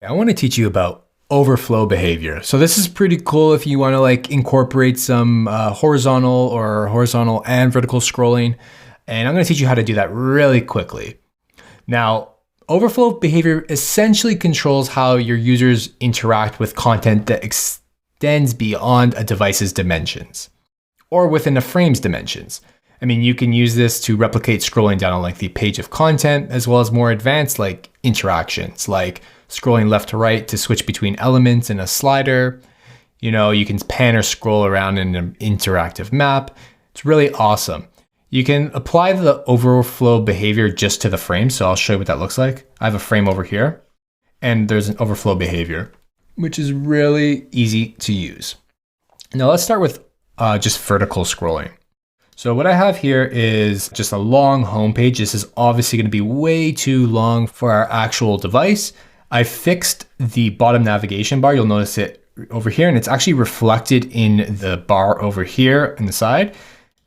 I want to teach you about overflow behavior. So this is pretty cool if you want to like incorporate some horizontal and vertical scrolling. And I'm going to teach you how to do that really quickly. Now, overflow behavior essentially controls how your users interact with content that extends beyond a device's dimensions or within a frame's dimensions. I mean, you can use this to replicate scrolling down a lengthy page of content, as well as more advanced like interactions, like scrolling left to right to switch between elements in a slider. You know, you can pan or scroll around in an interactive map. It's really awesome. You can apply the overflow behavior just to the frame. So I'll show you what that looks like. I have a frame over here, and there's an overflow behavior, which is really easy to use. Now let's start with just vertical scrolling. So what I have here is just a long home page. This is obviously going to be way too long for our actual device. I fixed the bottom navigation bar. You'll notice it over here, and it's actually reflected in the bar over here on the side.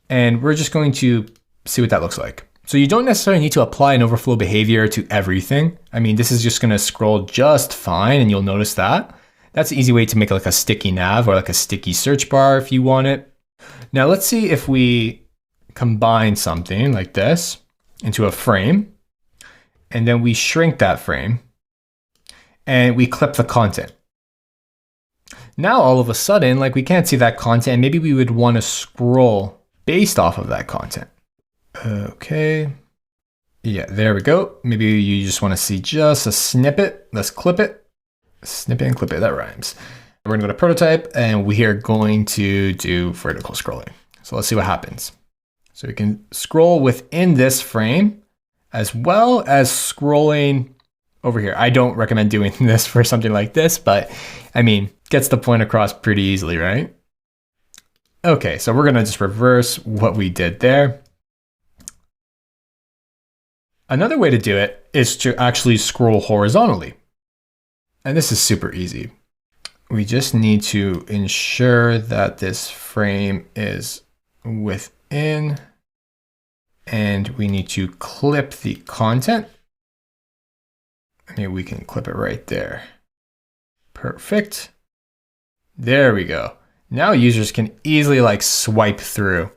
And we're just going to see what that looks like. So you don't necessarily need to apply an overflow behavior to everything. I mean, this is just going to scroll just fine, and you'll notice that. That's an easy way to make like a sticky nav or like a sticky search bar if you want it. Now let's see if we combine something like this into a frame, and then we shrink that frame and we clip the content. Now all of a sudden, like we can't see that content, and maybe we would want to scroll based off of that content. Okay. Yeah, there we go. Maybe you just want to see just a snippet. Let's clip it. Snippet and clip it, that rhymes. We're gonna go to prototype, and we are going to do vertical scrolling. So let's see what happens. So we can scroll within this frame as well as scrolling over here. I don't recommend doing this for something like this, but I mean, gets the point across pretty easily, right? Okay, so we're gonna just reverse what we did there. Another way to do it is to actually scroll horizontally. And this is super easy. We just need to ensure that this frame is within, and we need to clip the content. Maybe we can clip it right there. Perfect. There we go. Now users can easily like swipe through.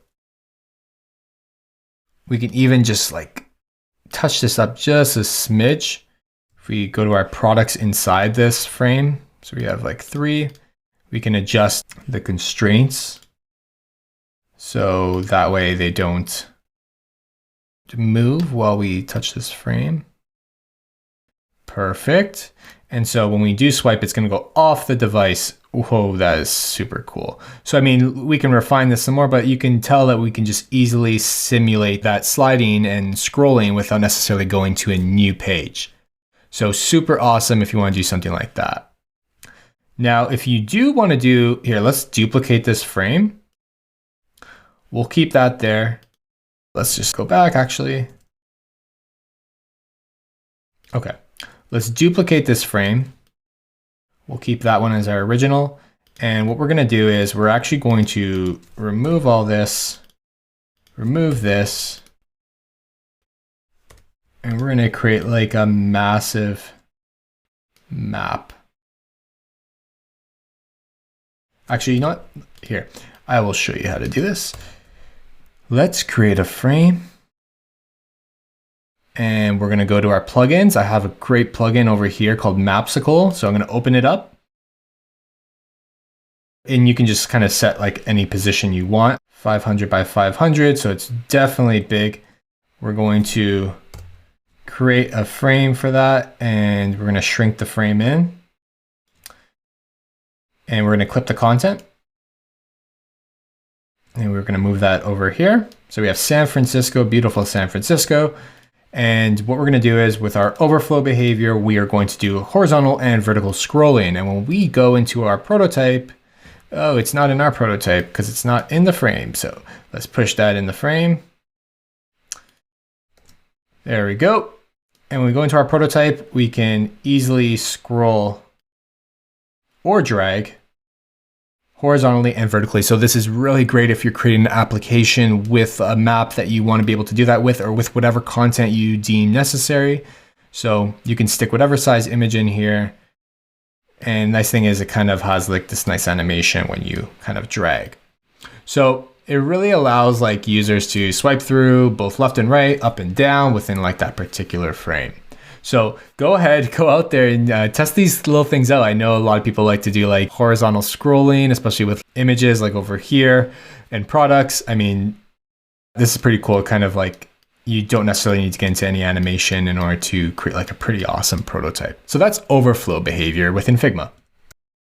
We can even just like touch this up just a smidge. If we go to our products inside this frame, so we have like 3, we can adjust the constraints so that way they don't move while we touch this frame. Perfect. And so when we do swipe, it's going to go off the device. Whoa, that is super cool. So, I mean, we can refine this some more, but you can tell that we can just easily simulate that sliding and scrolling without necessarily going to a new page. So super awesome if you want to do something like that. Now, if you do want to do, here, let's duplicate this frame. We'll keep that there. Let's just go back actually. Okay, let's duplicate this frame. We'll keep that one as our original. And what we're gonna do is we're actually going to remove all this, remove this, and we're gonna create like a massive map. Actually, you know what? Here, I will show you how to do this. Let's create a frame. And we're gonna go to our plugins. I have a great plugin over here called Mapsicle. So I'm gonna open it up. And you can just kind of set like any position you want. 500 by 500, so it's definitely big. We're going to create a frame for that, and we're gonna shrink the frame in. And we're gonna clip the content. And we're gonna move that over here. So we have San Francisco, beautiful San Francisco. And what we're gonna do is with our overflow behavior, we are going to do horizontal and vertical scrolling. And when we go into our prototype, oh, it's not in our prototype because it's not in the frame. So let's push that in the frame. There we go. And when we go into our prototype, we can easily scroll or drag horizontally and vertically. So this is really great if you're creating an application with a map that you want to be able to do that with, or with whatever content you deem necessary. So you can stick whatever size image in here, And nice thing is it kind of has like this nice animation when you kind of drag. So it really allows like users to swipe through both left and right, up and down within like that particular frame. So go ahead, go out there and test these little things out. I know a lot of people like to do like horizontal scrolling, especially with images like over here and products. I mean, this is pretty cool. Kind of like you don't necessarily need to get into any animation in order to create like a pretty awesome prototype. So that's overflow behavior within Figma.